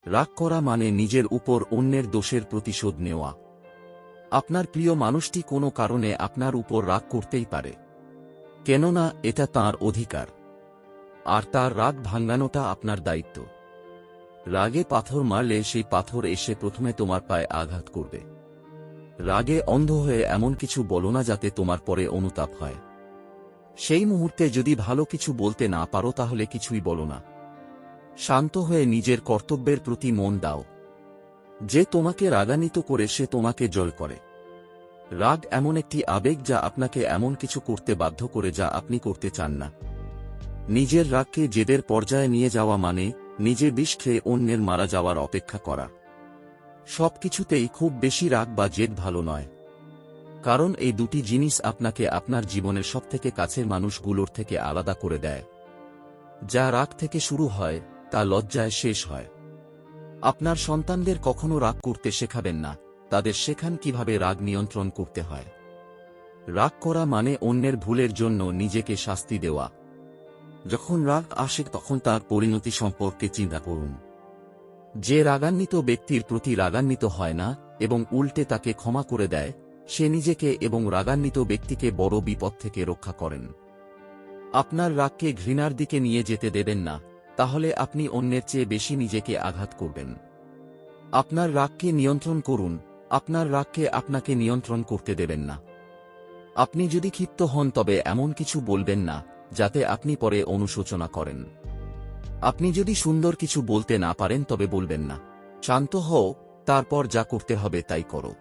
রাগ করা মানে নিজের উপর অন্যের দোষের প্রতিশোধ নেওয়া। আপনার প্রিয় মানুষটি কোনো কারণে আপনার উপর রাগ করতেই পারে, কেননা এটা তার অধিকার, আর তার রাগ ভাঙানোটা আপনার দায়িত্ব। রাগে পাথর মারলে সেই পাথর এসে প্রথমে তোমার পায়ে আঘাত করবে। রাগে অন্ধ হয়ে এমন কিছু বলো না যাতে তোমার পরে অনুতাপ হয়। সেই মুহূর্তে যদি ভালো কিছু বলতে না পারো তাহলে কিছুই বলো না। শান্ত হয়ে নিজের কর্তব্যের প্রতি মন দাও। যে তোমাকে রাগান্বিত করে সে তোমাকে জয় করে। রাগ এমন একটি আবেগ যা আপনাকে এমন কিছু করতে বাধ্য করে যা আপনি করতে চান না। নিজের রাগকে জেদের পর্যায়ে নিয়ে যাওয়া মানে নিজে বিষ খেয়ে অন্যের মারা যাওয়ার অপেক্ষা করা। সবকিছুতেই খুব বেশি রাগ বা জেদ ভালো নয়, কারণ এই দুটি জিনিস আপনাকে আপনার জীবনের সবথেকে কাছের মানুষগুলোর থেকে আলাদা করে দেয়। যা রাগ থেকে শুরু হয় তা লজ্জায় শেষ হয়। আপনার সন্তানদের কখনো রাগ করতে শেখাবেন না, তাদের শেখান কিভাবে রাগ নিয়ন্ত্রণ করতে হয়। রাগ করা মানে অন্যের ভুলের জন্য নিজেকে শাস্তি দেওয়া। যখন রাগ আসে তখন তার পরিণতি সম্পর্কে চিন্তা করুন। যে রাগান্বিত ব্যক্তির প্রতি রাগান্বিত হয় না এবং উল্টে তাকে ক্ষমা করে দেয়, সে নিজেকে এবং রাগান্বিত ব্যক্তিকে বড় বিপদ থেকে রক্ষা করেন। আপনার রাগকে ঘৃণার দিকে নিয়ে যেতে দেবেন না, তাহলে আপনি অন্যের চেয়ে বেশি নিজেকে আঘাত করবেন। আপনার রাগকে নিয়ন্ত্রণ করুন, আপনার রাগকে আপনাকে নিয়ন্ত্রণ করতে দেবেন না। আপনি যদি ক্ষিপ্ত হন তবে এমন কিছু বলবেন না যাতে আপনি পরে অনুশোচনা করেন। আপনি যদি সুন্দর কিছু বলতে না পারেন তবে বলবেন না। শান্ত হও, তারপর যা করতে হবে তাই করো।